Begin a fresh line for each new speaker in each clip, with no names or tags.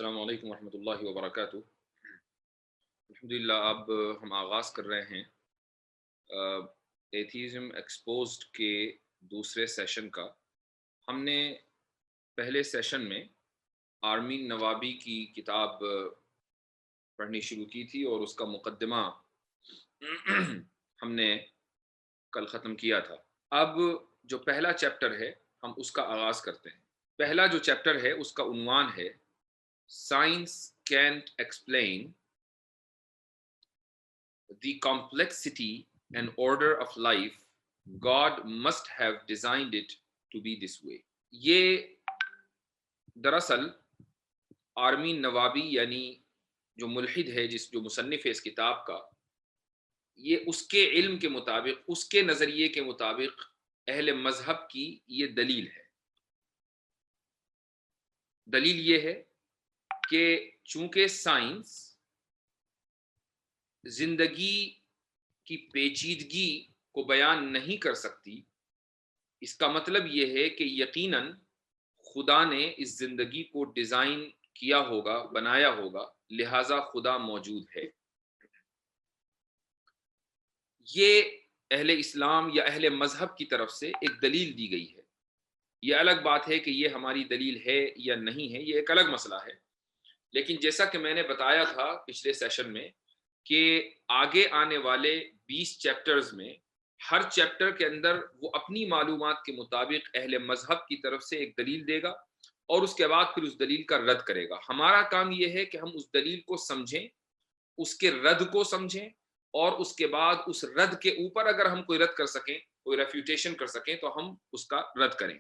السلام علیکم ورحمۃ اللہ وبرکاتہ۔ الحمدللہ اب ہم آغاز کر رہے ہیں ایتھیزم ایکسپوزڈ کے دوسرے سیشن کا۔ ہم نے پہلے سیشن میں آرمین نوابی کی کتاب پڑھنی شروع کی تھی اور اس کا مقدمہ ہم نے کل ختم کیا تھا۔ اب جو پہلا چیپٹر ہے ہم اس کا آغاز کرتے ہیں۔ پہلا جو چیپٹر ہے اس کا عنوان ہے Science can't explain the complexity and order of life. God must have designed it to be this way. یہ دراصل آرمین نوابی یعنی جو ملحد ہے جو مصنف ہے اس کتاب کا، یہ اس کے علم کے مطابق، اس کے نظریے کے مطابق اہل مذہب کی یہ دلیل ہے۔ دلیل یہ ہے کہ چونکہ سائنس زندگی کی پیچیدگی کو بیان نہیں کر سکتی، اس کا مطلب یہ ہے کہ یقیناً خدا نے اس زندگی کو ڈیزائن کیا ہوگا، بنایا ہوگا، لہٰذا خدا موجود ہے۔ یہ اہل اسلام یا اہل مذہب کی طرف سے ایک دلیل دی گئی ہے۔ یہ الگ بات ہے کہ یہ ہماری دلیل ہے یا نہیں ہے، یہ ایک الگ مسئلہ ہے۔ لیکن جیسا کہ میں نے بتایا تھا پچھلے سیشن میں کہ آگے آنے والے 20 چیپٹرز میں ہر چیپٹر کے اندر وہ اپنی معلومات کے مطابق اہل مذہب کی طرف سے ایک دلیل دے گا اور اس کے بعد پھر اس دلیل کا رد کرے گا۔ ہمارا کام یہ ہے کہ ہم اس دلیل کو سمجھیں، اس کے رد کو سمجھیں، اور اس کے بعد اس رد کے اوپر اگر ہم کوئی رد کر سکیں، کوئی ریفیوٹیشن کر سکیں تو ہم اس کا رد کریں۔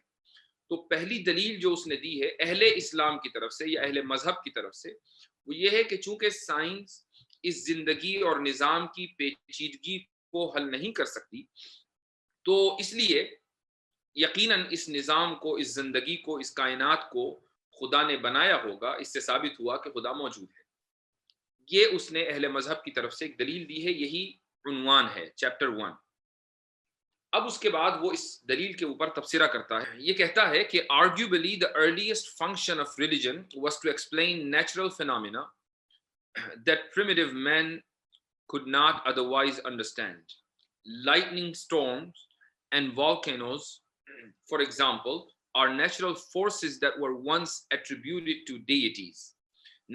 تو پہلی دلیل جو اس نے دی ہے اہل اسلام کی طرف سے یا اہل مذہب کی طرف سے، وہ یہ ہے کہ چونکہ سائنس اس زندگی اور نظام کی پیچیدگی کو حل نہیں کر سکتی، تو اس لیے یقیناً اس نظام کو، اس زندگی کو، اس کائنات کو خدا نے بنایا ہوگا۔ اس سے ثابت ہوا کہ خدا موجود ہے۔ یہ اس نے اہل مذہب کی طرف سے ایک دلیل دی ہے، یہی عنوان ہے چیپٹر 1۔ اب اس کے بعد وہ اس دلیل کے اوپر تبصرہ کرتا ہے۔ یہ کہتا ہے کہ arguably the earliest function of religion was to explain natural phenomena that primitive men could not otherwise understand. Lightning storms and volcanoes, for example, are natural forces that were once attributed to deities.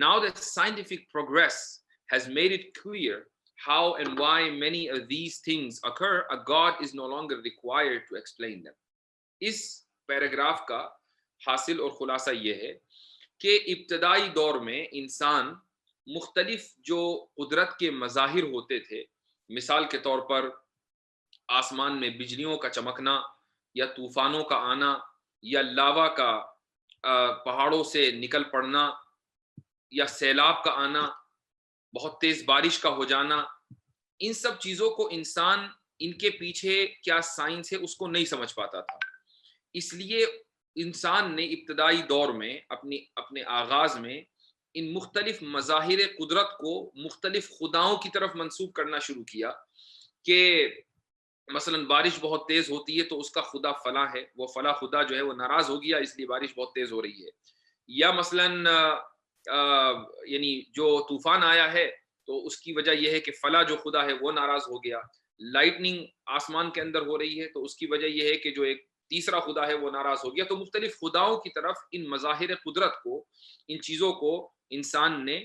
Now that scientific progress has made it clear how and why many of these things occur, a God is no longer required to explain them. اس paragraph کا حاصل اور خلاصہ یہ ہے کہ ابتدائی دور میں انسان مختلف جو قدرت کے مظاہر ہوتے تھے، مثال کے طور پر آسمان میں بجلیوں کا چمکنا یا طوفانوں کا آنا یا لاوا کا پہاڑوں سے نکل پڑنا یا سیلاب کا آنا، بہت تیز بارش کا ہو جانا، ان سب چیزوں کو انسان، ان کے پیچھے کیا سائنس ہے اس کو نہیں سمجھ پاتا تھا۔ اس لیے انسان نے ابتدائی دور میں اپنے آغاز میں ان مختلف مظاہر قدرت کو مختلف خداؤں کی طرف منسوب کرنا شروع کیا کہ مثلا بارش بہت تیز ہوتی ہے تو اس کا خدا فلاں ہے، وہ فلاں خدا جو ہے وہ ناراض ہو گیا اس لیے بارش بہت تیز ہو رہی ہے، یا مثلا یعنی جو طوفان آیا ہے تو اس کی وجہ یہ ہے کہ فلاں جو خدا ہے وہ ناراض ہو گیا، لائٹننگ آسمان کے اندر ہو رہی ہے تو اس کی وجہ یہ ہے کہ جو ایک تیسرا خدا ہے وہ ناراض ہو گیا۔ تو مختلف خداؤں کی طرف ان مظاہر قدرت کو، ان چیزوں کو انسان نے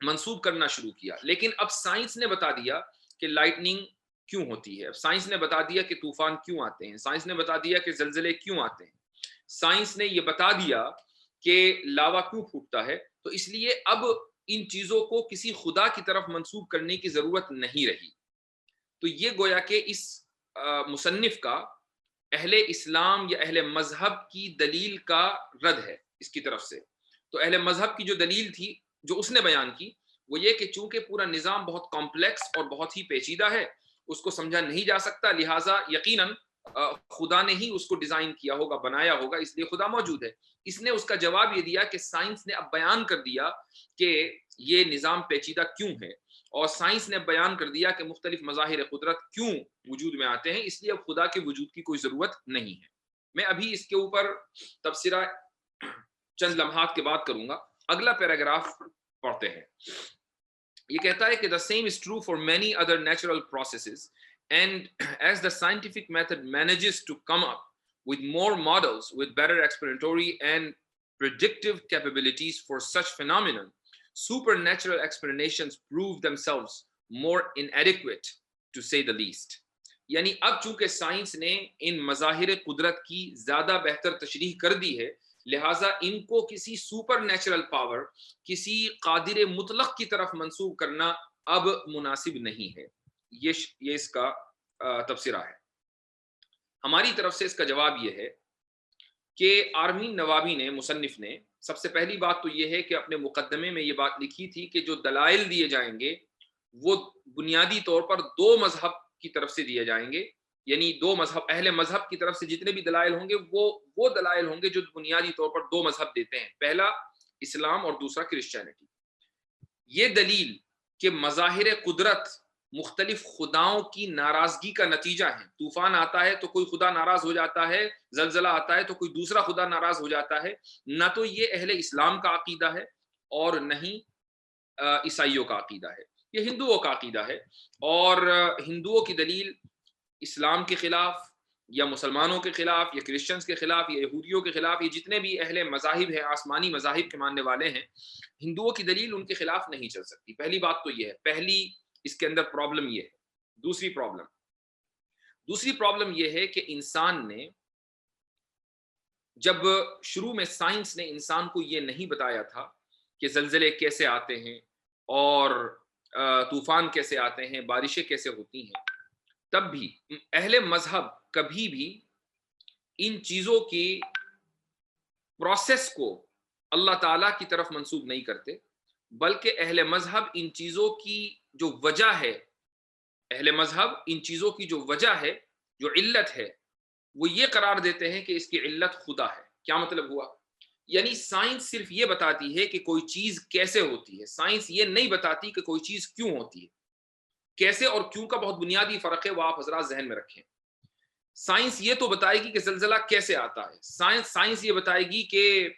منسوب کرنا شروع کیا۔ لیکن اب سائنس نے بتا دیا کہ لائٹننگ کیوں ہوتی ہے، اب سائنس نے بتا دیا کہ طوفان کیوں آتے ہیں، سائنس نے بتا دیا کہ زلزلے کیوں آتے ہیں، سائنس نے یہ بتا دیا کہ لاوا کیوں پھوٹتا ہے، تو اس لیے اب ان چیزوں کو کسی خدا کی طرف منسوب کرنے کی ضرورت نہیں رہی۔ تو یہ گویا کہ اس مصنف کا اہل اسلام یا اہل مذہب کی دلیل کا رد ہے اس کی طرف سے۔ تو اہل مذہب کی جو دلیل تھی جو اس نے بیان کی وہ یہ کہ چونکہ پورا نظام بہت کمپلیکس اور بہت ہی پیچیدہ ہے، اس کو سمجھا نہیں جا سکتا، لہٰذا یقیناً خدا نے ہی اس کو ڈیزائن کیا ہوگا، بنایا ہوگا، اس لیے خدا موجود ہے۔ اس نے اس کا جواب یہ دیا کہ سائنس نے اب بیان کر دیا کہ یہ نظام پیچیدہ کیوں ہے، اور سائنس نے بیان کر دیا کہ مختلف مظاہر قدرت کیوں وجود میں آتے ہیں، اس لیے اب خدا کے وجود کی کوئی ضرورت نہیں ہے۔ میں ابھی اس کے اوپر تبصرہ چند لمحات کے بعد کروں گا۔ اگلا پیراگراف پڑھتے ہیں. یہ کہتا ہے کہ the same is true for many other natural processes, and as the scientific method manages to come up with more models with better explanatory and predictive capabilities for such phenomenon, supernatural explanations prove themselves more inadequate, to say the least. یعنی اب چونکہ science نے ان مظاہر قدرت کی زیادہ بہتر تشریح کر دی ہے، لہٰذا ان کو کسی سپر نیچرل پاور، کسی قادر مطلق کی طرف منسوب کرنا اب مناسب نہیں ہے. یہ اس کا تبصرہ ہے. ہماری طرف سے اس کا جواب یہ ہے کہ آرمین نوابی نے، مصنف نے، سب سے پہلی بات تو یہ ہے کہ اپنے مقدمے میں یہ بات لکھی تھی کہ جو دلائل دیے جائیں گے وہ بنیادی طور پر دو مذہب کی طرف سے دیے جائیں گے. یعنی دو مذہب، اہل مذہب کی طرف سے جتنے بھی دلائل ہوں گے وہ دلائل ہوں گے جو بنیادی طور پر دو مذہب دیتے ہیں، پہلا اسلام اور دوسرا کرسچینٹی. یہ دلیل کہ مظاہر قدرت مختلف خداؤں کی ناراضگی کا نتیجہ ہے. طوفان آتا ہے تو کوئی خدا ناراض ہو جاتا ہے، زلزلہ آتا ہے تو کوئی دوسرا خدا ناراض ہو جاتا ہے. نہ تو یہ اہل اسلام کا عقیدہ ہے اور نہ ہی عیسائیوں کا عقیدہ ہے، یہ ہندوؤں کا عقیدہ ہے. اور ہندوؤں کی دلیل اسلام کے خلاف یا مسلمانوں کے خلاف یا کرسچنز کے خلاف یا یہودیوں کے خلاف، یہ جتنے بھی اہل مذاہب ہیں، آسمانی مذاہب کے ماننے والے ہیں، ہندوؤں کی دلیل ان کے خلاف نہیں چل سکتی. پہلی بات تو یہ ہے، پہلی اس کے اندر پرابلم یہ ہے. دوسری پرابلم یہ ہے کہ انسان نے جب شروع میں سائنس نے انسان کو یہ نہیں بتایا تھا کہ زلزلے کیسے آتے ہیں اور طوفان کیسے آتے ہیں، بارشیں کیسے ہوتی ہیں، تب بھی اہل مذہب کبھی بھی ان چیزوں کی پروسیس کو اللہ تعالیٰ کی طرف منسوب نہیں کرتے، بلکہ اہل مذہب ان چیزوں کی جو وجہ ہے، اہل مذہب ان چیزوں کی جو وجہ ہے، جو علت ہے، وہ یہ قرار دیتے ہیں کہ اس کی علت خدا ہے. کیا مطلب ہوا؟ یعنی سائنس صرف یہ بتاتی ہے کہ کوئی چیز کیسے ہوتی ہے، سائنس یہ نہیں بتاتی کہ کوئی چیز کیوں ہوتی ہے. کیسے اور کیوں کا بہت بنیادی فرق ہے، وہ آپ حضرات ذہن میں رکھیں. سائنس یہ تو بتائے گی کہ زلزلہ کیسے آتا ہے، سائنس یہ بتائے گی کہ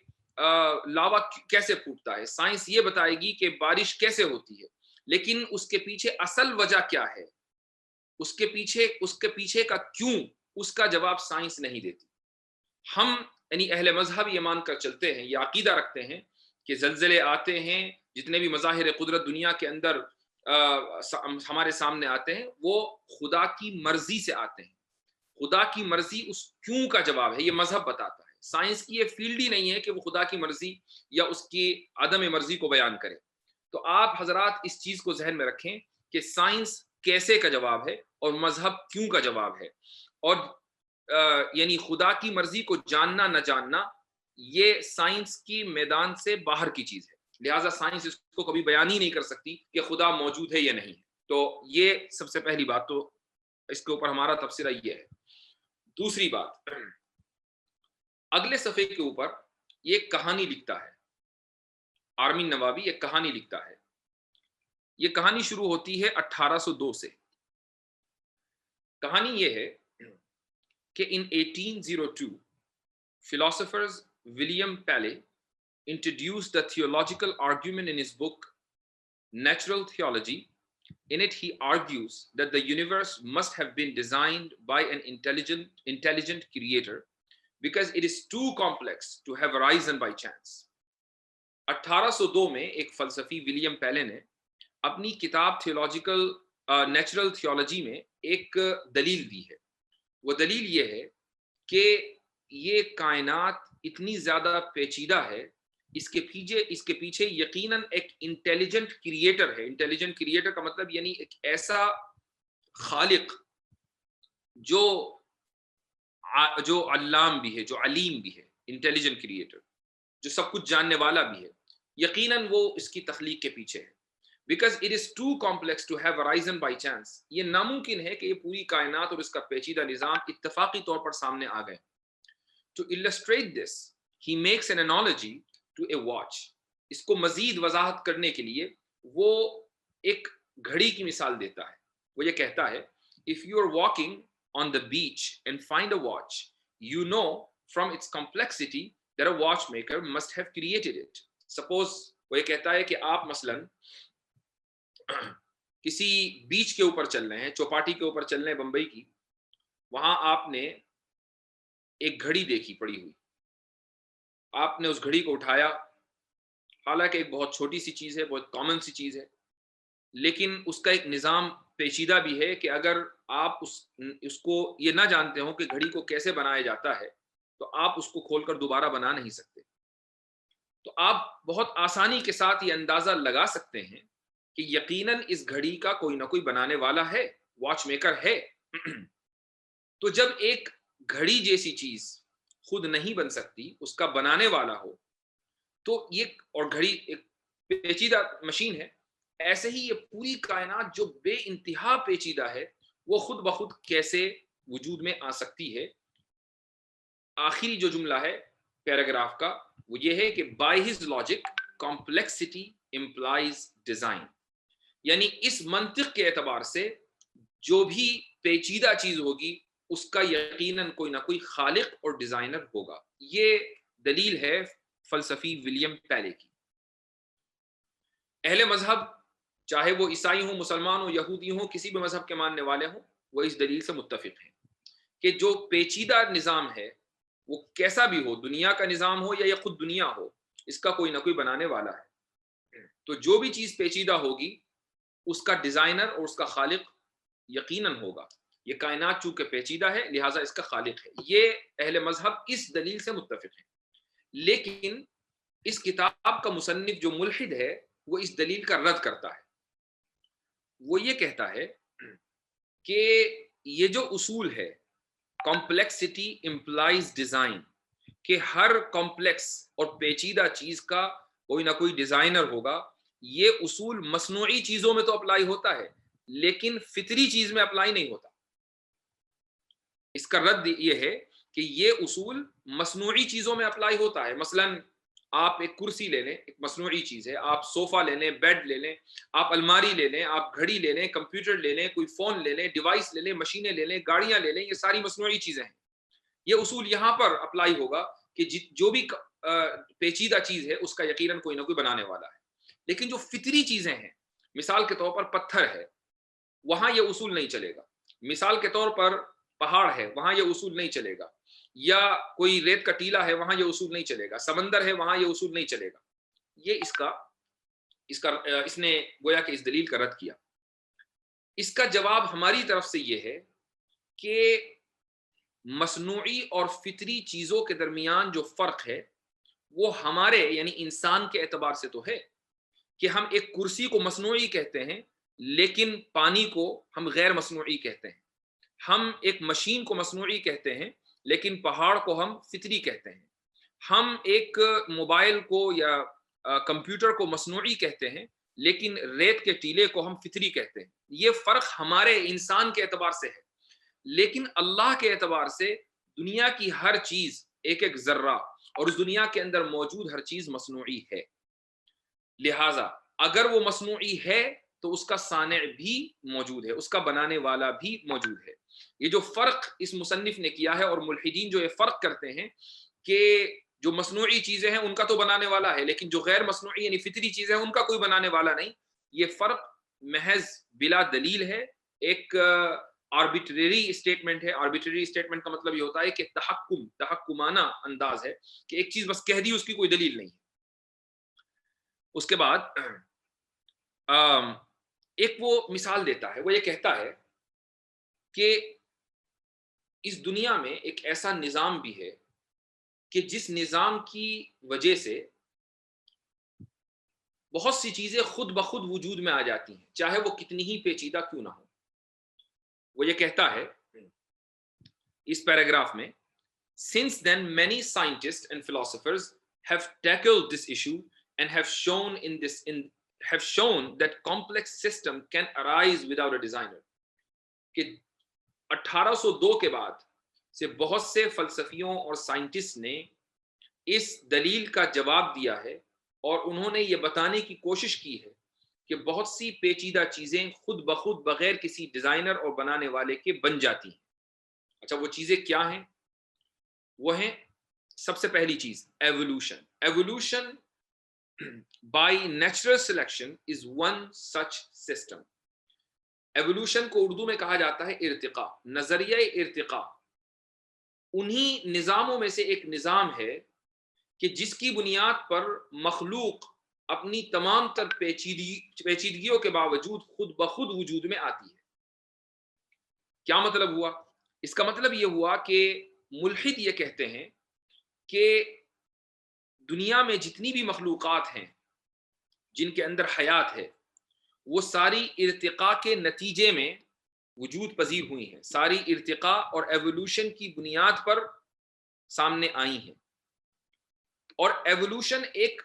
لاوا کیسے پھوٹتا ہے، سائنس یہ بتائے گی کہ بارش کیسے ہوتی ہے، لیکن اس کے پیچھے اصل وجہ کیا ہے، اس کے پیچھے کا کیوں، اس کا جواب سائنس نہیں دیتی. ہم یعنی اہل مذہب یہ مان کر چلتے ہیں، یہ عقیدہ رکھتے ہیں کہ زلزلے آتے ہیں، جتنے بھی مظاہر قدرت دنیا کے اندر ہمارے سامنے آتے ہیں، وہ خدا کی مرضی سے آتے ہیں. خدا کی مرضی اس کیوں کا جواب ہے، یہ مذہب بتاتا ہے. سائنس کی یہ فیلڈ ہی نہیں ہے کہ وہ خدا کی مرضی یا اس کی عدم مرضی کو بیان کرے. تو آپ حضرات اس چیز کو ذہن میں رکھیں کہ سائنس کیسے کا جواب ہے اور مذہب کیوں کا جواب ہے. اور یعنی خدا کی مرضی کو جاننا نہ جاننا یہ سائنس کی میدان سے باہر کی چیز ہے، لہٰذا سائنس اس کو کبھی بیان ہی نہیں کر سکتی کہ خدا موجود ہے یا نہیں. تو یہ سب سے پہلی بات، تو اس کے اوپر ہمارا تبصرہ یہ ہے. دوسری بات، اگلے صفحے کے اوپر یہ ایک کہانی لکھتا ہے آرمین نوابی، ایک کہانی لکھتا ہے. یہ کہانی شروع ہوتی ہے 1802 سے. کہانی یہ ہے کہ in 1802 philosophers William Paley introduced the theological argument in his book Natural Theology. In it, he argues that the universe must have been designed by an intelligent creator because it is too complex to have arisen by chance. 1802 میں ایک فلسفی William پیلے نے اپنی کتاب theological natural theology میں ایک دلیل دی ہے. وہ دلیل یہ ہے کہ یہ کائنات اتنی زیادہ پیچیدہ ہے، اس کے پیچھے یقیناً ایک انٹیلیجنٹ کریٹر ہے. انٹیلیجنٹ کریٹر کا مطلب یعنی ایک ایسا خالق جو علام بھی ہے، جو علیم بھی ہے، انٹیلیجنٹ کریٹر جو سب کچھ جاننے والا بھی ہے، یقیناً وہ اس کی تخلیق کے پیچھے ہے. Because it is too complex to have arisen by chance. یہ ناممکن ہے کہ یہ پوری کائنات اور اس کا پیچیدہ نظام اتفاقی طور پر سامنے آ گئے. To illustrate this, he makes an analogy to a watch. اس کو مزید وضاحت کرنے کے لیے وہ ایک گھڑی کی مثال دیتا ہے. وہ یہ کہتا ہے if you are walking on the beach and find a watch, you know from its complexity that a watchmaker must have created it. Suppose وہ یہ کہتا ہے کہ آپ مثلاً کسی بیچ کے اوپر چل رہے ہیں، چوپاٹی کے اوپر چل رہے ہیں بمبئی کی، وہاں آپ نے ایک گھڑی دیکھی پڑی ہوئی، آپ نے اس گھڑی کو اٹھایا، حالانکہ ایک بہت چھوٹی سی چیز ہے، بہت کامن سی چیز ہے، لیکن اس کا ایک نظام پیچیدہ بھی ہے کہ اگر آپ اس کو یہ نہ جانتے ہوں کہ گھڑی کو کیسے بنایا جاتا ہے تو آپ اس کو کھول کر دوبارہ بنا نہیں سکتے. تو آپ بہت آسانی کے ساتھ یہ اندازہ لگا سکتے ہیں کہ یقیناً اس گھڑی کا کوئی نہ کوئی بنانے والا ہے، واچ میکر ہے. تو جب ایک گھڑی جیسی چیز خود نہیں بن سکتی، اس کا بنانے والا ہو، تو یہ اور گھڑی ایک پیچیدہ مشین ہے، ایسے ہی یہ پوری کائنات جو بے انتہا پیچیدہ ہے وہ خود بخود کیسے وجود میں آ سکتی ہے. آخری جو جملہ ہے پیراگراف کا وہ یہ ہے کہ by his logic complexity implies design, یعنی اس منطق کے اعتبار سے جو بھی پیچیدہ چیز ہوگی اس کا یقیناً کوئی نہ کوئی خالق اور ڈیزائنر ہوگا. یہ دلیل ہے فلسفی ولیم پیلے کی. اہل مذہب چاہے وہ عیسائی ہوں، مسلمان ہوں، یہودی ہوں، کسی بھی مذہب کے ماننے والے ہوں، وہ اس دلیل سے متفق ہیں کہ جو پیچیدہ نظام ہے وہ کیسا بھی ہو، دنیا کا نظام ہو یا یہ خود دنیا ہو، اس کا کوئی نہ کوئی بنانے والا ہے. تو جو بھی چیز پیچیدہ ہوگی اس کا ڈیزائنر اور اس کا خالق یقیناً ہوگا. یہ کائنات چونکہ پیچیدہ ہے لہٰذا اس کا خالق ہے. یہ اہل مذہب اس دلیل سے متفق ہیں. لیکن اس کتاب کا مصنف جو ملحد ہے وہ اس دلیل کا رد کرتا ہے. وہ یہ کہتا ہے کہ یہ جو اصول ہے کمپلیکسٹی امپلائز ڈیزائن، کہ ہر کمپلیکس اور پیچیدہ چیز کا کوئی نہ کوئی ڈیزائنر ہوگا، یہ اصول مصنوعی چیزوں میں تو اپلائی ہوتا ہے لیکن فطری چیز میں اپلائی نہیں ہوتا. اس کا رد یہ ہے کہ یہ اصول مصنوعی چیزوں میں اپلائی ہوتا ہے. مثلاً آپ ایک کرسی لے لیں، ایک مصنوعی چیز ہے، آپ صوفہ لے لیں، بیڈ لے لیں، آپ الماری لے لیں، آپ گھڑی لے لیں، کمپیوٹر لے لیں، کوئی فون لے لیں، ڈیوائس لے لیں، مشینیں لے لیں، گاڑیاں لے لیں، یہ ساری مصنوعی چیزیں ہیں. یہ اصول یہاں پر اپلائی ہوگا کہ جو بھی پیچیدہ چیز ہے اس کا یقیناً کوئی نہ کوئی بنانے والا ہے. لیکن جو فطری چیزیں ہیں، مثال کے طور پر پتھر ہے، وہاں یہ اصول نہیں چلے گا. مثال کے طور پر پہاڑ ہے، وہاں یہ اصول نہیں چلے گا. یا کوئی ریت کا ٹیلا ہے، وہاں یہ اصول نہیں چلے گا. سمندر ہے، وہاں یہ اصول نہیں چلے گا. یہ اس نے گویا کہ اس دلیل کا رد کیا. اس کا جواب ہماری طرف سے یہ ہے کہ مصنوعی اور فطری چیزوں کے درمیان جو فرق ہے وہ ہمارے یعنی انسان کے اعتبار سے تو ہے کہ ہم ایک کرسی کو مصنوعی کہتے ہیں لیکن پانی کو ہم غیر مصنوعی کہتے ہیں. ہم ایک مشین کو مصنوعی کہتے ہیں لیکن پہاڑ کو ہم فطری کہتے ہیں. ہم ایک موبائل کو یا کمپیوٹر کو مصنوعی کہتے ہیں لیکن ریت کے ٹیلے کو ہم فطری کہتے ہیں. یہ فرق ہمارے انسان کے اعتبار سے ہے. لیکن اللہ کے اعتبار سے دنیا کی ہر چیز، ایک ایک ذرہ اور اس دنیا کے اندر موجود ہر چیز مصنوعی ہے. لہٰذا اگر وہ مصنوعی ہے تو اس کا صانع بھی موجود ہے، اس کا بنانے والا بھی موجود ہے. یہ جو فرق اس مصنف نے کیا ہے، اور ملحدین جو یہ فرق کرتے ہیں کہ جو مصنوعی چیزیں ہیں ان کا تو بنانے والا ہے لیکن جو غیر مصنوعی یعنی فطری چیزیں ہیں ان کا کوئی بنانے والا نہیں، یہ فرق محض بلا دلیل ہے، ایک آربیٹری اسٹیٹمنٹ ہے. آربیٹری اسٹیٹمنٹ کا مطلب یہ ہوتا ہے کہ تحکمانہ انداز ہے کہ ایک چیز بس کہہ دی، اس کی کوئی دلیل نہیں. اس کے بعد ایک وہ مثال دیتا ہے، وہ یہ کہتا ہے کہ اس دنیا میں ایک ایسا نظام بھی ہے کہ جس نظام کی وجہ سے بہت سی چیزیں خود بخود وجود میں آ جاتی ہیں چاہے وہ کتنی ہی پیچیدہ کیوں نہ ہو. وہ یہ کہتا ہے اس پیراگراف میں since then many scientists and philosophers have tackled this issue and have shown that complex system can arise without a designer. کہ 1802 کے بعد سے بہت سے فلسفیوں اور سائنٹسٹ نے اس دلیل کا جواب دیا ہے اور انہوں نے یہ بتانے کی کوشش کی ہے کہ بہت سی پیچیدہ چیزیں خود بخود بغیر کسی ڈیزائنر اور بنانے والے کے بن جاتی ہیں. اچھا وہ چیزیں کیا ہیں؟ وہ ہیں سب سے پہلی چیز evolution. Evolution by natural selection is one such system. Evolution کو اردو میں کہا جاتا ہے ارتقاء. نظریہ ارتقاء انہی نظاموں میں سے ایک نظام ہے کہ جس کی بنیاد پر مخلوق اپنی تمام تر پیچیدگیوں کے باوجود خود بخود وجود میں آتی ہے. کیا مطلب ہوا؟ اس کا مطلب یہ ہوا کہ ملحد یہ کہتے ہیں کہ دنیا میں جتنی بھی مخلوقات ہیں جن کے اندر حیات ہے وہ ساری ارتقاء کے نتیجے میں وجود پذیر ہوئی ہیں، ساری ارتقاء اور ایوولوشن کی بنیاد پر سامنے آئی ہیں. اور ایوولوشن ایک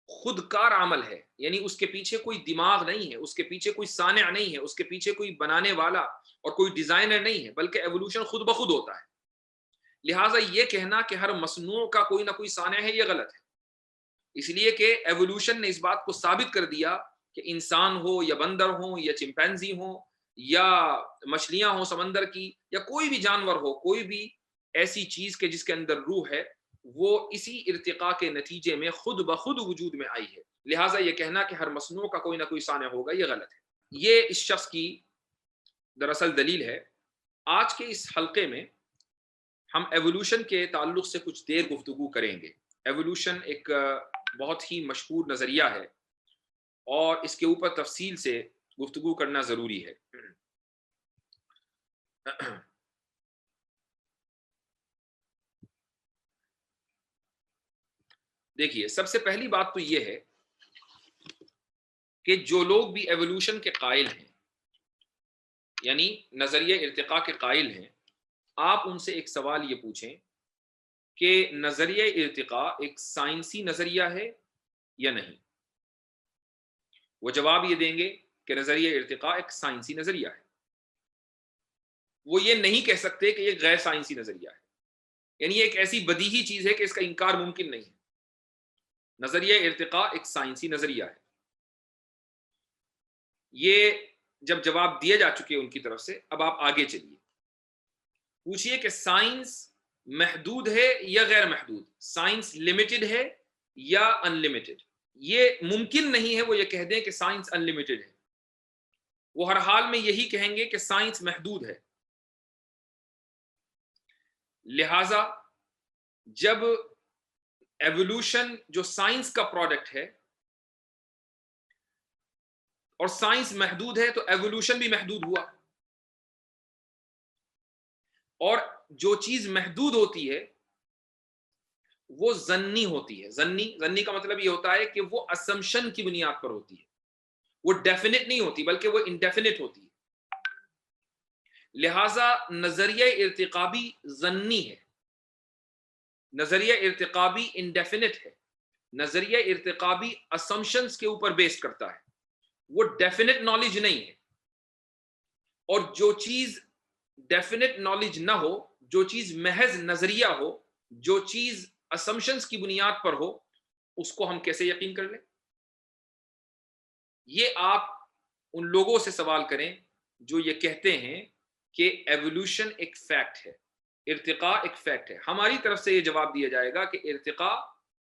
خودکار عمل ہے، یعنی اس کے پیچھے کوئی دماغ نہیں ہے، اس کے پیچھے کوئی صانع نہیں ہے، اس کے پیچھے کوئی بنانے والا اور کوئی ڈیزائنر نہیں ہے، بلکہ ایوولوشن خود بخود ہوتا ہے. لہٰذا یہ کہنا کہ ہر مصنوع کا کوئی نہ کوئی صانع ہے، یہ غلط ہے. اس لیے کہ ایوولوشن نے اس بات کو ثابت کر دیا کہ انسان ہو یا بندر ہوں یا چمپینزی ہوں یا مچھلیاں ہوں سمندر کی، یا کوئی بھی جانور ہو، کوئی بھی ایسی چیز کے جس کے اندر روح ہے، وہ اسی ارتقاء کے نتیجے میں خود بخود وجود میں آئی ہے. لہٰذا یہ کہنا کہ ہر مصنوع کا کوئی نہ کوئی صانع ہوگا، یہ غلط ہے. یہ اس شخص کی دراصل دلیل ہے. آج کے اس حلقے میں ہم ایوولوشن کے تعلق سے کچھ دیر گفتگو کریں گے. ایوولوشن ایک بہت ہی مشہور نظریہ ہے اور اس کے اوپر تفصیل سے گفتگو کرنا ضروری ہے. دیکھیے، سب سے پہلی بات تو یہ ہے کہ جو لوگ بھی ایوولوشن کے قائل ہیں، یعنی نظریہ ارتقاء کے قائل ہیں، آپ ان سے ایک سوال یہ پوچھیں کہ نظریہ ارتقاء ایک سائنسی نظریہ ہے یا نہیں. وہ جواب یہ دیں گے کہ نظریہ ارتقاء ایک سائنسی نظریہ ہے. وہ یہ نہیں کہہ سکتے کہ یہ غیر سائنسی نظریہ ہے، یعنی یہ ایک ایسی بدیہی چیز ہے کہ اس کا انکار ممکن نہیں ہے. نظریہ ارتقاء ایک سائنسی نظریہ ہے. یہ جب جواب دیے جا چکے ان کی طرف سے، اب آپ آگے چلیے، پوچھئے کہ سائنس محدود ہے یا غیر محدود، سائنس لمیٹڈ ہے یا ان لمیٹڈ. یہ ممکن نہیں ہے وہ یہ کہہ دیں کہ سائنس ان لمیٹڈ ہے. وہ ہر حال میں یہی کہیں گے کہ سائنس محدود ہے. لہذا جب ایوولوشن جو سائنس کا پروڈکٹ ہے اور سائنس محدود ہے، تو ایوولوشن بھی محدود ہوا. اور جو چیز محدود ہوتی ہے وہ ظنی ہوتی ہے. ظنی کا مطلب یہ ہوتا ہے کہ وہ اسمپشن کی بنیاد پر ہوتی ہے، وہ ڈیفینٹ نہیں ہوتی بلکہ وہ انڈیفینٹ ہوتی ہے. لہذا نظریہ ارتقاء بھی ظنی ہے، نظریہ ارتقاء بھی انڈیفینٹ ہے، نظریہ ارتقاء بھی اسمپشنز کے اوپر بیس کرتا ہے، وہ ڈیفینٹ نالج نہیں ہے. اور جو چیز ڈیفینٹ نالج نہ ہو، جو چیز محض نظریہ ہو، جو چیز اسمپشنز کی بنیاد پر ہو، اس کو ہم کیسے یقین کر لیں؟ یہ آپ ان لوگوں سے سوال کریں جو یہ کہتے ہیں کہ ایوولوشن ایک فیکٹ ہے، ارتقاء ایک فیکٹ ہے. ہماری طرف سے یہ جواب دیا جائے گا کہ ارتقاء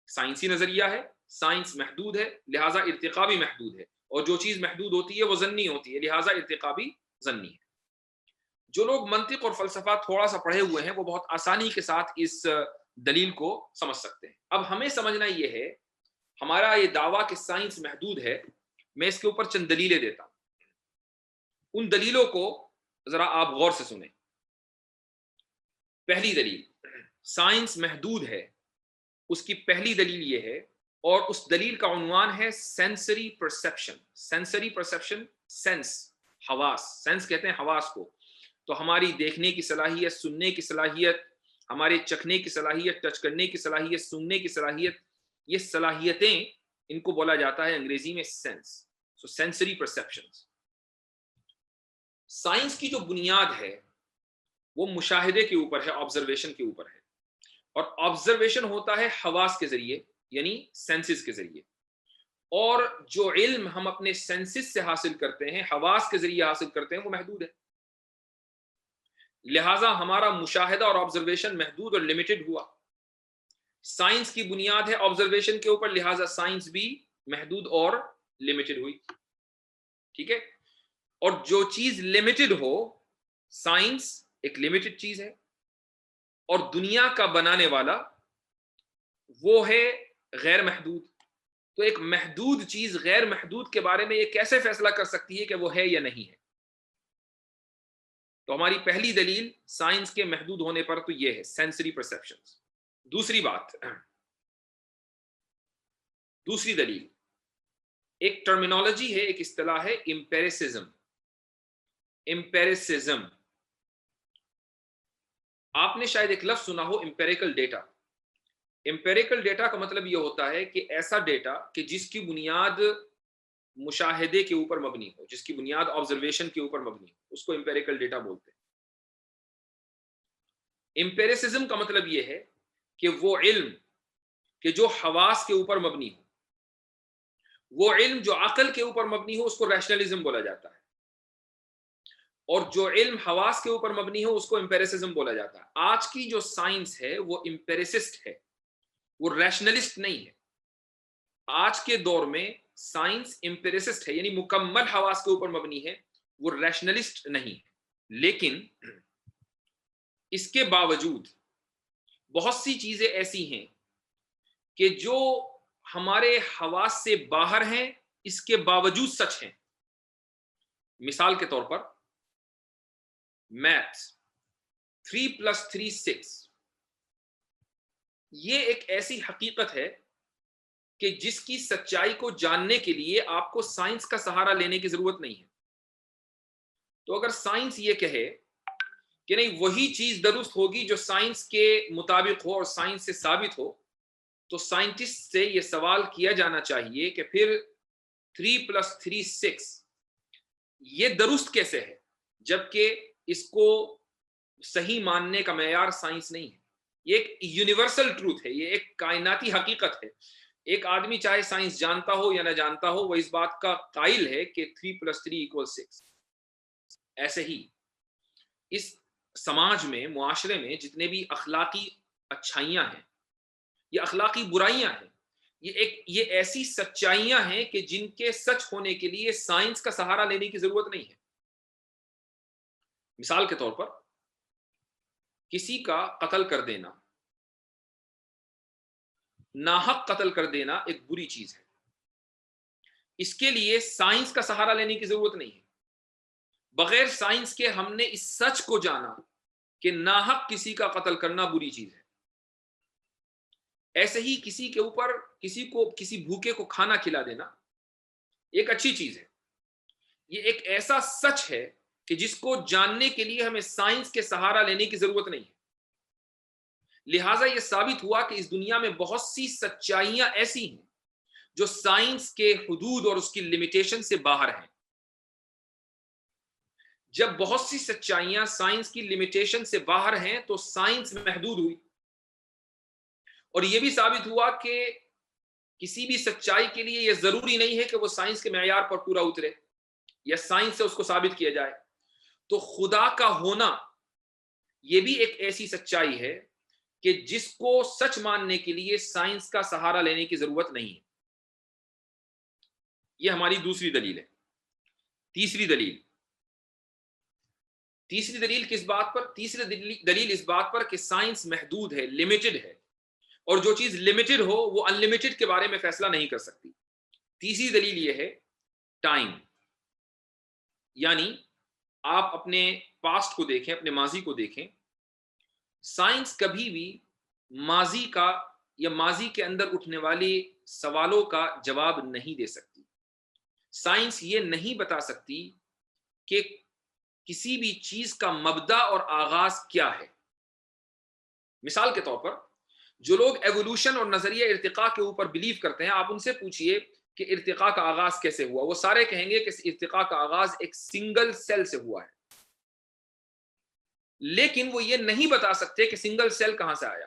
سائنسی نظریہ ہے، سائنس محدود ہے، لہٰذا ارتقاء بھی محدود ہے. اور جو چیز محدود ہوتی ہے وہ ظنی ہوتی ہے، لہٰذا ارتقاء بھی ظنی ہے. جو لوگ منطق اور فلسفہ تھوڑا سا پڑھے ہوئے ہیں وہ بہت آسانی کے ساتھ اس دلیل کو سمجھ سکتے ہیں. اب ہمیں سمجھنا یہ ہے، ہمارا یہ دعویٰ کہ سائنس محدود ہے، میں اس کے اوپر چند دلیلیں دیتا ہوں. ان دلیلوں کو ذرا آپ غور سے سنیں. پہلی دلیل، سائنس محدود ہے، اس کی پہلی دلیل یہ ہے، اور اس دلیل کا عنوان ہے sensory perception. Sensory perception, sense, حواس، سینس کہتے ہیں حواس کو. تو ہماری دیکھنے کی صلاحیت، سننے کی صلاحیت، ہمارے چکھنے کی صلاحیت، ٹچ کرنے کی صلاحیت، سننے کی صلاحیت، یہ صلاحیتیں ان کو بولا جاتا ہے انگریزی میں sense. So sensory perceptions. Science کی جو بنیاد ہے وہ مشاہدے کے اوپر ہے، آبزرویشن کے اوپر ہے. اور آبزرویشن ہوتا ہے حواس کے ذریعے، یعنی سینسز کے ذریعے. اور جو علم ہم اپنے سینسز سے حاصل کرتے ہیں، حواس کے ذریعے حاصل کرتے ہیں، وہ محدود ہے. لہٰذا ہمارا مشاہدہ اور آبزرویشن محدود اور لمیٹڈ ہوا. سائنس کی بنیاد ہے آبزرویشن کے اوپر، لہٰذا سائنس بھی محدود اور لمیٹڈ ہوئی. ٹھیک ہے, اور جو چیز لمیٹڈ ہو, سائنس ایک لمیٹڈ چیز ہے, اور دنیا کا بنانے والا وہ ہے غیر محدود. تو ایک محدود چیز غیر محدود کے بارے میں یہ کیسے فیصلہ کر سکتی ہے کہ وہ ہے یا نہیں ہے؟ تو ہماری پہلی دلیل سائنس کے محدود ہونے پر تو یہ ہے, سینسری پرسیپشنز. دوسری بات, دوسری دلیل ایک ٹرمینالوجی ہے, ایک اصطلاح ہے امپیریسزم. امپیریسزم, آپ نے شاید ایک لفظ سنا ہو, امپیریکل ڈیٹا. امپیریکل ڈیٹا کا مطلب یہ ہوتا ہے کہ ایسا ڈیٹا کہ جس کی بنیاد مشاہدے کے اوپر مبنی ہو, جس کی بنیاد آبزرویشن کے اوپر مبنی ہو, اس کو امپیریکل ڈیٹا بولتے ہیں. امپیریسزم کا مطلب یہ ہے کہ وہ علم کہ جو حواس کے اوپر مبنی ہو, وہ علم جو عقل کے اوپر مبنی ہو, اس کو ریشنلزم بولا جاتا ہے, اور جو علم حواس کے اوپر مبنی ہو اس کو امپیریسزم بولا جاتا ہے. آج کی جو سائنس ہے وہ امپیریسسٹ ہے, وہ ریشنلسٹ نہیں ہے. آج کے دور میں سائنس امپیریسسٹ ہے, یعنی مکمل حواس کے اوپر مبنی ہے, وہ ریشنلسٹ نہیں ہے. لیکن اس کے باوجود بہت سی چیزیں ایسی ہیں کہ جو ہمارے حواس سے باہر ہیں, اس کے باوجود سچ ہیں. مثال کے طور پر میتھس 3+3 6, یہ ایک ایسی حقیقت ہے کہ جس کی سچائی کو جاننے کے لیے آپ کو سائنس کا سہارا لینے کی ضرورت نہیں ہے. تو اگر سائنس یہ کہے کہ نہیں وہی چیز درست ہوگی جو سائنس کے مطابق ہو اور سائنس سے ثابت ہو, تو سائنٹسٹ سے یہ سوال کیا جانا چاہیے کہ پھر 3+3 6 یہ درست کیسے ہے, جبکہ اس کو صحیح ماننے کا معیار سائنس نہیں ہے. یہ ایک یونیورسل ٹروتھ ہے, یہ ایک کائناتی حقیقت ہے. ایک آدمی چاہے سائنس جانتا ہو یا نہ جانتا ہو, وہ اس بات کا قائل ہے کہ 3+3 = 6. ایسے ہی اس سماج میں, معاشرے میں جتنے بھی اخلاقی اچھائیاں ہیں یا اخلاقی برائیاں ہیں, یہ ایسی سچائیاں ہیں کہ جن کے سچ ہونے کے لیے سائنس کا سہارا لینے کی ضرورت نہیں ہے. مثال کے طور پر کسی کا قتل کر دینا, ناحق قتل کر دینا ایک بری چیز ہے. اس کے لیے سائنس کا سہارا لینے کی ضرورت نہیں ہے. بغیر سائنس کے ہم نے اس سچ کو جانا کہ ناحق کسی کا قتل کرنا بری چیز ہے. ایسے ہی کسی کے اوپر کسی بھوکے کو کھانا کھلا دینا ایک اچھی چیز ہے. یہ ایک ایسا سچ ہے کہ جس کو جاننے کے لیے ہمیں سائنس کے سہارا لینے کی ضرورت نہیں ہے. لہٰذا یہ ثابت ہوا کہ اس دنیا میں بہت سی سچائیاں ایسی ہیں جو سائنس کے حدود اور اس کی لمیٹیشن سے باہر ہیں. جب بہت سی سچائیاں سائنس کی لمیٹیشن سے باہر ہیں تو سائنس محدود ہوئی, اور یہ بھی ثابت ہوا کہ کسی بھی سچائی کے لیے یہ ضروری نہیں ہے کہ وہ سائنس کے معیار پر پورا اترے یا سائنس سے اس کو ثابت کیا جائے. تو خدا کا ہونا یہ بھی ایک ایسی سچائی ہے کہ جس کو سچ ماننے کے لیے سائنس کا سہارا لینے کی ضرورت نہیں ہے. یہ ہماری دوسری دلیل ہے. تیسری دلیل کس بات پر؟ تیسری دلیل اس بات پر کہ سائنس محدود ہے, لمیٹڈ ہے, اور جو چیز لمیٹڈ ہو وہ ان لمیٹڈ کے بارے میں فیصلہ نہیں کر سکتی. تیسری دلیل یہ ہے ٹائم. یعنی آپ اپنے پاسٹ کو دیکھیں, اپنے ماضی کو دیکھیں, سائنس کبھی بھی ماضی کا یا ماضی کے اندر اٹھنے والی سوالوں کا جواب نہیں دے سکتی. سائنس یہ نہیں بتا سکتی کہ کسی بھی چیز کا مبدا اور آغاز کیا ہے. مثال کے طور پر جو لوگ ایوولوشن اور نظریہ ارتقاء کے اوپر بلیو کرتے ہیں, آپ ان سے پوچھئے کہ ارتقاء کا آغاز کیسے ہوا, وہ سارے کہیں گے کہ ارتقاء کا آغاز ایک سنگل سیل سے ہوا ہے. لیکن وہ یہ نہیں بتا سکتے کہ سنگل سیل کہاں سے آیا.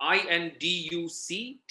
INDUCTION,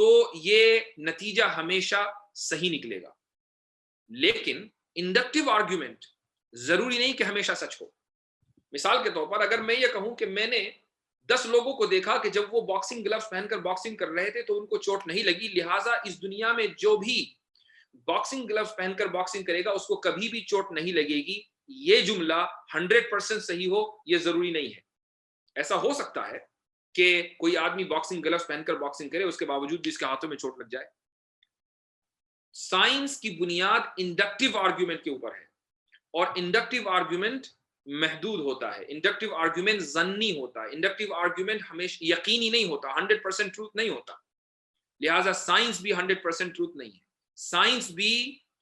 تو یہ نتیجہ ہمیشہ صحیح نکلے گا. لیکن انڈکٹیو آرگیومنٹ ضروری نہیں کہ ہمیشہ سچ ہو. مثال کے طور پر اگر میں یہ کہوں کہ میں نے 10 لوگوں کو دیکھا کہ جب وہ باکسنگ گلوز پہن کر باکسنگ کر رہے تھے تو ان کو چوٹ نہیں لگی، لہٰذا اس دنیا میں جو بھی باکسنگ گلوز پہن کر باکسنگ کرے گا اس کو کبھی بھی چوٹ نہیں لگے گی، یہ جملہ 100% صحیح ہو یہ ضروری نہیں ہے. ایسا ہو سکتا ہے کہ کوئی آدمی باکسنگ گلوز پہن کر باکسنگ کرے اس کے باوجود بھی اس کے ہاتھوں میں چوٹ لگ جائے. سائنس کی بنیاد انڈکٹیو آرگیومنٹ کے اوپر ہے، اور انڈکٹیو آرگیومنٹ محدود ہوتا ہے. انڈکٹیو آرگیومنٹ ظنی ہوتا ہے. انڈکٹیو آرگیومنٹ ہمیشہ یقینی نہیں ہوتا، 100% ٹروتھ نہیں ہوتا. لہٰذا سائنس بھی 100% ٹروتھ نہیں ہے. سائنس بھی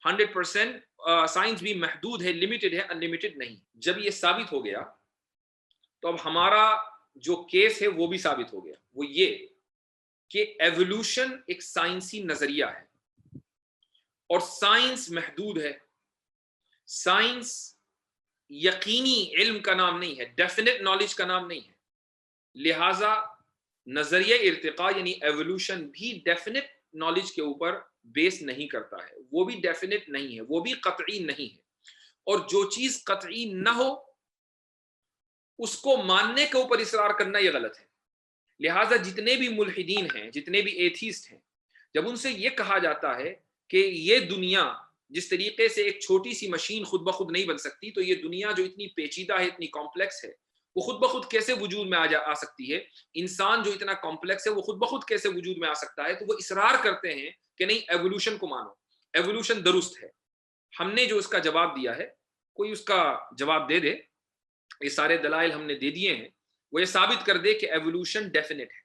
100% سائنس بھی محدود ہے، لمیٹڈ ہے، انلمیٹڈ نہیں. جب یہ ثابت ہو گیا تو اب ہمارا جو کیس ہے وہ بھی ثابت ہو گیا. وہ یہ کہ ایوولوشن ایک سائنسی نظریہ ہے اور سائنس محدود ہے. سائنس یقینی علم کا نام نہیں ہے، ڈیفینٹ نالج کا نام نہیں ہے. لہٰذا نظریہ ارتقاء یعنی ایوولوشن بھی ڈیفینٹ نالج کے اوپر بیس نہیں کرتا ہے، وہ بھی ڈیفینٹ نہیں ہے، وہ بھی قطعی نہیں ہے. اور جو چیز قطعی نہ ہو اس کو ماننے کے اوپر اصرار کرنا یہ غلط ہے. لہٰذا جتنے بھی ملحدین ہیں، جتنے بھی ایتھیسٹ ہیں، جب ان سے یہ کہا جاتا ہے کہ یہ دنیا جس طریقے سے ایک چھوٹی سی مشین خود بخود نہیں بن سکتی، تو یہ دنیا جو اتنی پیچیدہ ہے، اتنی کمپلیکس ہے، وہ خود بخود کیسے وجود میں آ سکتی ہے؟ انسان جو اتنا کمپلیکس ہے وہ خود بخود کیسے وجود میں آ سکتا ہے؟ تو وہ اصرار کرتے ہیں کہ نہیں، ایوولوشن کو مانو، ایوولوشن درست ہے. ہم نے جو اس کا جواب دیا ہے، کوئی اس کا جواب دے دے، یہ سارے دلائل ہم نے دے دیے ہیں. وہ یہ ثابت کر دے کہ ایوولوشن ڈیفینٹ ہے،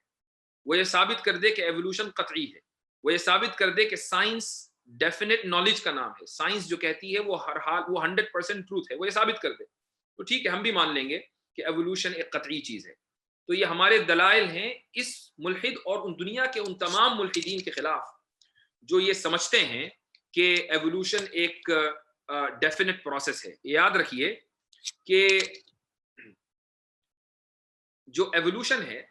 وہ یہ ثابت کر دے کہ ایوولوشن قطعی ہے، وہ یہ ثابت کر دے کہ سائنس ڈیفینٹ نالج کا نام ہے، سائنس جو کہتی ہے وہ ہر حال وہ 100% ٹروتھ ہے، وہ یہ ثابت کر دے تو ٹھیک ہے، ہم بھی مان لیں گے کہ ایوولوشن ایک قطعی چیز ہے. تو یہ ہمارے دلائل ہیں اس ملحد اور ان دنیا کے ان تمام ملحدین کے خلاف جو یہ سمجھتے ہیں کہ ایوولوشن ایک ڈیفینٹ پروسیس ہے. یاد رکھیے کہ جو ایوولوشن ہے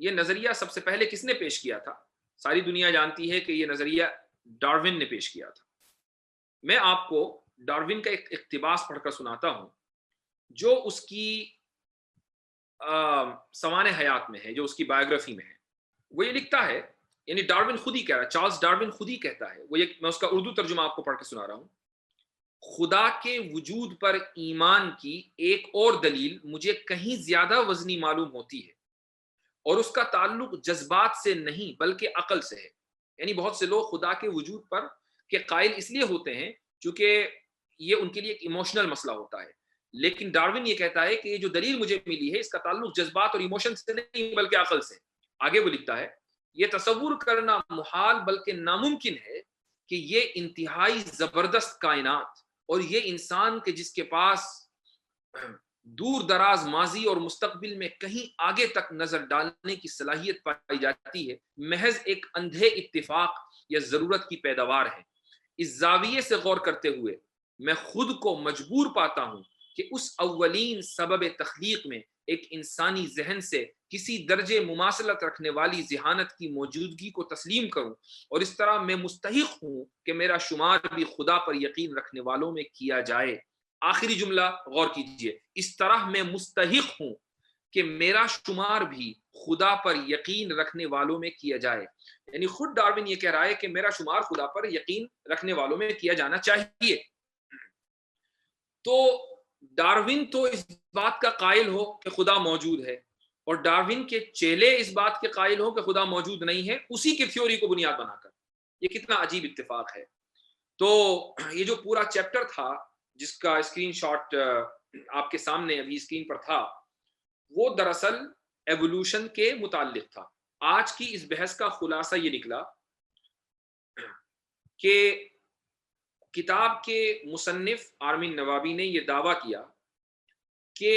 یہ نظریہ سب سے پہلے کس نے پیش کیا تھا؟ ساری دنیا جانتی ہے کہ یہ نظریہ ڈارون نے پیش کیا تھا. میں آپ کو ڈارون کا ایک اقتباس پڑھ کر سناتا ہوں جو اس کی سوانح حیات میں ہے، جو اس کی بایوگرافی میں ہے. وہ یہ لکھتا ہے، یعنی ڈارون خود ہی کہہ رہا ہے، چارلز ڈارون خود ہی کہتا ہے، میں اس کا اردو ترجمہ آپ کو پڑھ کے سنا رہا ہوں. خدا کے وجود پر ایمان کی ایک اور دلیل مجھے کہیں زیادہ وزنی معلوم ہوتی ہے، اور اس کا تعلق جذبات سے نہیں بلکہ عقل سے ہے. یعنی بہت سے لوگ خدا کے وجود پر کے قائل اس لیے ہوتے ہیں چونکہ یہ ان کے لیے ایک ایموشنل مسئلہ ہوتا ہے، لیکن ڈارون یہ کہتا ہے کہ یہ جو دلیل مجھے ملی ہے اس کا تعلق جذبات اور ایموشن سے نہیں بلکہ عقل سے. آگے وہ لکھتا ہے، یہ تصور کرنا محال بلکہ ناممکن ہے کہ یہ انتہائی زبردست کائنات اور یہ انسان کے جس کے پاس دور دراز ماضی اور مستقبل میں کہیں آگے تک نظر ڈالنے کی صلاحیت پائی جاتی ہے، محض ایک اندھے اتفاق یا ضرورت کی پیداوار ہے. اس زاویے سے غور کرتے ہوئے میں خود کو مجبور پاتا ہوں کہ اس اولین سبب تخلیق میں ایک انسانی ذہن سے کسی درجے مماثلت رکھنے والی ذہانت کی موجودگی کو تسلیم کروں، اور اس طرح میں مستحق ہوں کہ میرا شمار بھی خدا پر یقین رکھنے والوں میں کیا جائے. آخری جملہ غور کیجئے، اس طرح میں مستحق ہوں کہ میرا شمار بھی خدا پر یقین رکھنے والوں میں کیا جائے. یعنی خود ڈارون یہ کہہ رہا ہے کہ میرا شمار خدا پر یقین رکھنے والوں میں کیا جانا چاہیے. تو ڈارون تو اس بات کا قائل ہو کہ خدا موجود ہے، اور ڈارون کے چیلے اس بات کے قائل ہو کہ خدا موجود نہیں ہے، اسی کی تھیوری کو بنیاد بنا کر. یہ کتنا عجیب اتفاق ہے. تو یہ جو پورا چیپٹر تھا جس کا اسکرین شاٹ آپ کے سامنے ابھی اسکرین پر تھا، وہ دراصل ایوولوشن کے متعلق تھا. آج کی اس بحث کا خلاصہ یہ نکلا کہ کتاب کے مصنف آرمین نوابی نے یہ دعویٰ کیا کہ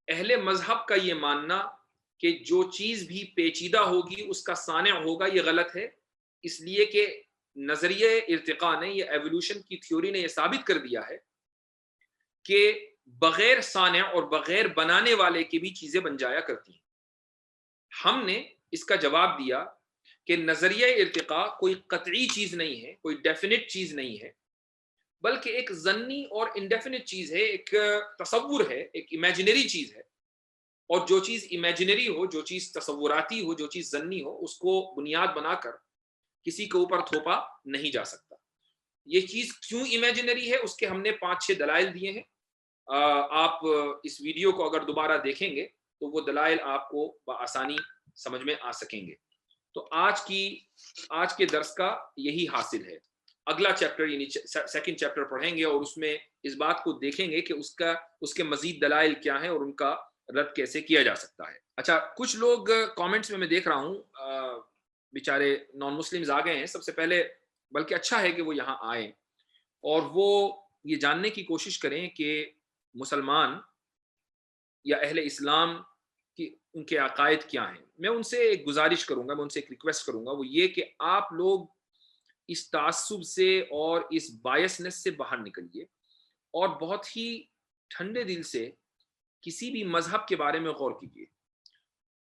اہل مذہب کا یہ ماننا کہ جو چیز بھی پیچیدہ ہوگی اس کا صانع ہوگا یہ غلط ہے، اس لیے کہ نظریہ ارتقاء نے، یہ ایوولوشن کی تھیوری نے یہ ثابت کر دیا ہے کہ بغیر صانع اور بغیر بنانے والے کی بھی چیزیں بن جایا کرتی ہیں. ہم نے اس کا جواب دیا کہ نظریہ ارتقاء کوئی قطعی چیز نہیں ہے، کوئی ڈیفینٹ چیز نہیں ہے، بلکہ ایک ظنی اور انڈیفینٹ چیز ہے، ایک تصور ہے، ایک امیجنری چیز ہے، اور جو چیز امیجنری ہو، جو چیز تصوراتی ہو، جو چیز ظنی ہو، اس کو بنیاد بنا کر کسی کے اوپر تھوپا نہیں جا سکتا۔ یہ چیز کیوں امیجنری ہے، اس کے ہم نے 5-6 دلائل دیے ہیں۔ آپ اس ویڈیو کو اگر دوبارہ دیکھیں گے تو وہ دلائل آپ کو بآسانی سمجھ میں آ سکیں گے۔ تو آج کے درس کا یہی حاصل ہے۔ اگلا چیپٹر یعنی سیکنڈ چیپٹر پڑھیں گے اور اس میں اس بات کو دیکھیں گے کہ اس کے مزید دلائل کیا ہیں اور ان کا رد کیسے کیا جا سکتا ہے۔ اچھا، کچھ لوگ کامنٹس میں دیکھ رہا ہوں بیچارے نان مسلمز آ گئے ہیں۔ سب سے پہلے بلکہ اچھا ہے کہ وہ یہاں آئیں اور وہ یہ جاننے کی کوشش کریں کہ مسلمان یا اہل اسلام کی ان کے عقائد کیا ہیں۔ میں ان سے ایک گزارش کروں گا، میں ان سے ایک ریکویسٹ کروں گا، وہ یہ کہ آپ لوگ اس تعصب سے اور اس بائسنس سے باہر نکلیے اور بہت ہی ٹھنڈے دل سے کسی بھی مذہب کے بارے میں غور کیجیے۔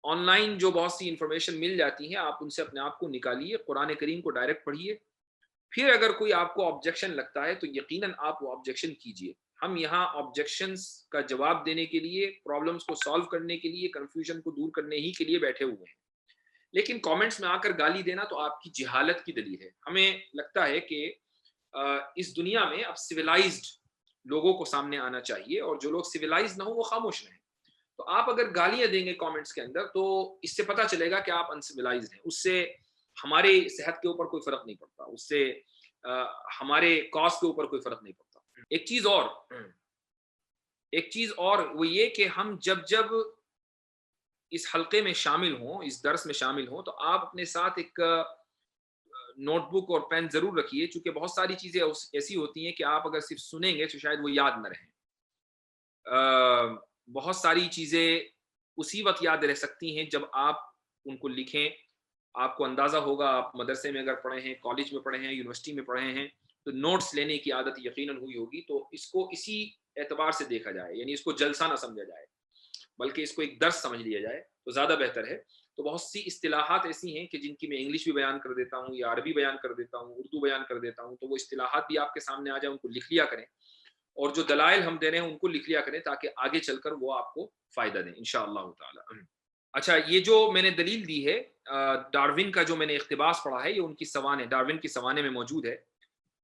آن لائن جو بہت سی انفارمیشن مل جاتی ہیں، آپ ان سے اپنے آپ کو نکالیے، قرآن کریم کو ڈائریکٹ پڑھیے، پھر اگر کوئی آپ کو آبجیکشن لگتا ہے تو یقیناً آپ وہ آبجیکشن کیجیے۔ ہم یہاں آبجیکشنز کا جواب دینے کے لیے، پرابلمز کو سالو کرنے کے لیے، کنفیوژن کو دور کرنے ہی کے لیے بیٹھے ہوئے ہیں۔ لیکن کامنٹس میں آ کر گالی دینا تو آپ کی جہالت کی دلیل ہے۔ ہمیں لگتا ہے کہ اس دنیا میں اب سویلائزڈ لوگوں کو سامنے آنا چاہیے، اور جو لوگ سویلائزڈ نہ ہو وہ خاموش رہیں۔ تو آپ اگر گالیاں دیں گے کامنٹس کے اندر تو اس سے پتہ چلے گا کہ آپ انسویلائزڈ ہیں۔ اس سے ہمارے صحت کے اوپر کوئی فرق نہیں پڑتا، اس سے ہمارے کاز کے اوپر کوئی فرق نہیں پڑتا۔ ایک چیز اور وہ یہ کہ ہم جب اس حلقے میں شامل ہوں، اس درس میں شامل ہوں، تو آپ اپنے ساتھ ایک نوٹ بک اور پین ضرور رکھیے، چونکہ بہت ساری چیزیں ایسی ہوتی ہیں کہ آپ اگر صرف سنیں گے تو شاید وہ یاد نہ رہیں۔ بہت ساری چیزیں اسی وقت یاد رہ سکتی ہیں جب آپ ان کو لکھیں۔ آپ کو اندازہ ہوگا، آپ مدرسے میں اگر پڑھے ہیں، کالج میں پڑھے ہیں، یونیورسٹی میں پڑھے ہیں، تو نوٹس لینے کی عادت یقیناً ہوئی ہوگی۔ تو اس کو اسی اعتبار سے دیکھا جائے، یعنی اس کو جلسہ نہ سمجھا جائے بلکہ اس کو ایک درس سمجھ لیا جائے تو زیادہ بہتر ہے۔ تو بہت سی اصطلاحات ایسی ہیں کہ جن کی میں انگلش بھی بیان کر دیتا ہوں، یا عربی بیان کر دیتا ہوں، اردو بیان کر دیتا ہوں، تو وہ اصطلاحات بھی آپ کے سامنے آ جائیں، ان کو لکھ لیا کریں، اور جو دلائل ہم دے رہے ہیں ان کو لکھ لیا کریں تاکہ آگے چل کر وہ آپ کو فائدہ دیں انشاءاللہ تعالی۔ اچھا، یہ جو میں نے دلیل دی ہے ڈارون کا، جو میں نے اقتباس پڑھا ہے، یہ ان کی سوانح، ڈارون کی سوانح میں موجود ہے،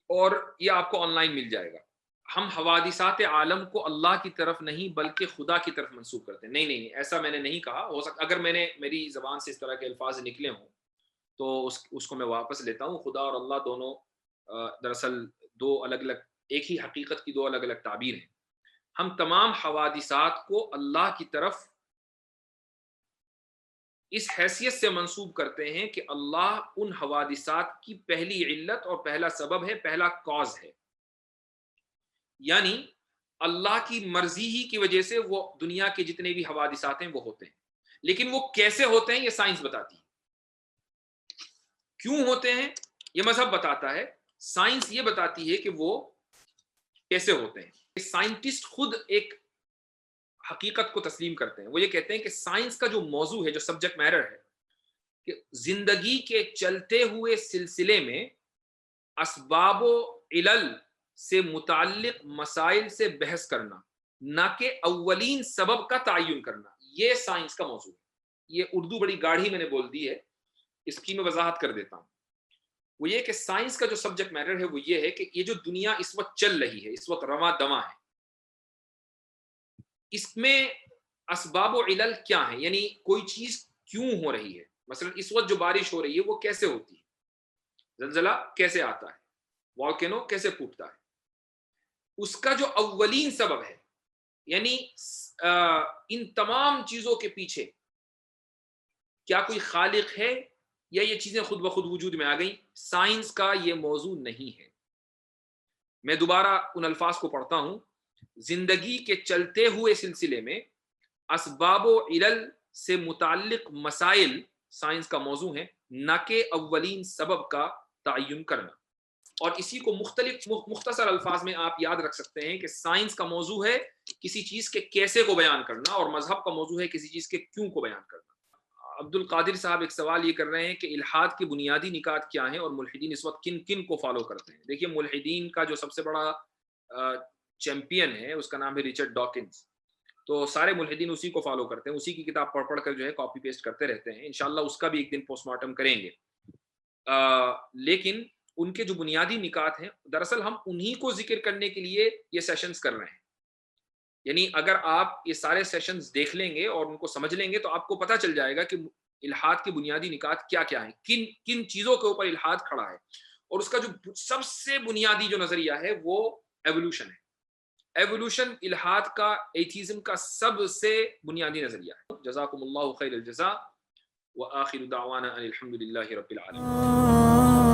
اور یہ آپ کو آن لائن مل جائے گا۔ ہم حوادثات عالم کو اللہ کی طرف نہیں بلکہ خدا کی طرف منسوب کرتے ہیں۔ نہیں، ایسا میں نے نہیں کہا۔ ہو سکتا اگر میری زبان سے اس طرح کے الفاظ نکلے ہوں تو اس کو میں واپس لیتا ہوں۔ خدا اور اللہ دونوں دراصل دو الگ الگ، ایک ہی حقیقت کی دو الگ الگ تعبیر ہیں۔ ہم تمام حوادثات کو اللہ کی طرف اس حیثیت سے منسوب کرتے ہیں کہ اللہ ان حوادثات کی پہلی علت اور پہلا سبب ہے، پہلا کاز ہے، یعنی اللہ کی مرضی ہی کی وجہ سے وہ دنیا کے جتنے بھی حوادثات ہیں وہ ہوتے ہیں۔ لیکن وہ کیسے ہوتے ہیں یہ سائنس بتاتی ہے، کیوں ہوتے ہیں یہ مذہب بتاتا ہے، سائنس یہ بتاتی ہے کہ وہ کیسے ہوتے ہیں۔ سائنٹسٹ خود ایک حقیقت کو تسلیم کرتے ہیں، وہ یہ کہتے ہیں کہ سائنس کا جو موضوع ہے، جو سبجیکٹ میٹر ہے، کہ زندگی کے چلتے ہوئے سلسلے میں اسباب و علل سے متعلق مسائل سے بحث کرنا، نہ کہ اولین سبب کا تعین کرنا، یہ سائنس کا موضوع ہے۔ یہ اردو بڑی گاڑھی میں نے بول دی ہے، اس کی میں وضاحت کر دیتا ہوں۔ وہ یہ کہ سائنس کا جو سبجیکٹ میٹر ہے وہ یہ ہے کہ یہ جو دنیا اس وقت چل رہی ہے، اس وقت رواں دواں ہے، اس میں اسباب و علل کیا ہیں، یعنی کوئی چیز کیوں ہو رہی ہے۔ مثلا اس وقت جو بارش ہو رہی ہے وہ کیسے ہوتی ہے، زلزلہ کیسے آتا ہے، والکینو کیسے پھوٹتا ہے، اس کا جو اولین سبب ہے، یعنی ان تمام چیزوں کے پیچھے کیا کوئی خالق ہے یا یہ چیزیں خود بخود وجود میں آ گئیں، سائنس کا یہ موضوع نہیں ہے۔ میں دوبارہ ان الفاظ کو پڑھتا ہوں۔ زندگی کے چلتے ہوئے سلسلے میں اسباب و علل سے متعلق مسائل سائنس کا موضوع ہے، نہ کہ اولین سبب کا تعین کرنا۔ اور اسی کو مختصر الفاظ میں آپ یاد رکھ سکتے ہیں کہ سائنس کا موضوع ہے کسی چیز کے کیسے کو بیان کرنا، اور مذہب کا موضوع ہے کسی چیز کے کیوں کو بیان کرنا۔ عبد القادر صاحب ایک سوال یہ کر رہے ہیں کہ الحاد کے بنیادی نکات کیا ہیں اور ملحدین اس وقت کن کن کو فالو کرتے ہیں؟ دیکھیے ملحدین کا جو سب سے بڑا چیمپئن ہے اس کا نام ہے رچرڈ ڈاکنز، تو سارے ملحدین اسی کو فالو کرتے ہیں، اسی کی کتاب پڑھ پڑھ کر جو ہے کاپی پیسٹ کرتے رہتے ہیں، انشاءاللہ اس کا بھی ایک دن پوسٹ مارٹم کریں گے۔ لیکن ان کے جو بنیادی نکات ہیں دراصل ہم انہی کو ذکر کرنے کے لیے یہ سیشنز کر رہے ہیں، یعنی اگر آپ یہ سارے سیشنز دیکھ لیں گے اور ان کو سمجھ لیں گے تو آپ کو پتہ چل جائے گا کہ الحاد کے بنیادی نکات کیا کیا ہیں، کن کن چیزوں کے اوپر الحاد کھڑا ہے، اور اس کا جو سب سے بنیادی جو نظریہ ہے وہ ایوولوشن ہے۔ ایوولوشن الحاد کا، ایتھیزم کا سب سے بنیادی نظریہ ہے۔ جزاکم اللہ خیر الجزاء وآخر دعوانا ان الحمد للہ رب العالمین۔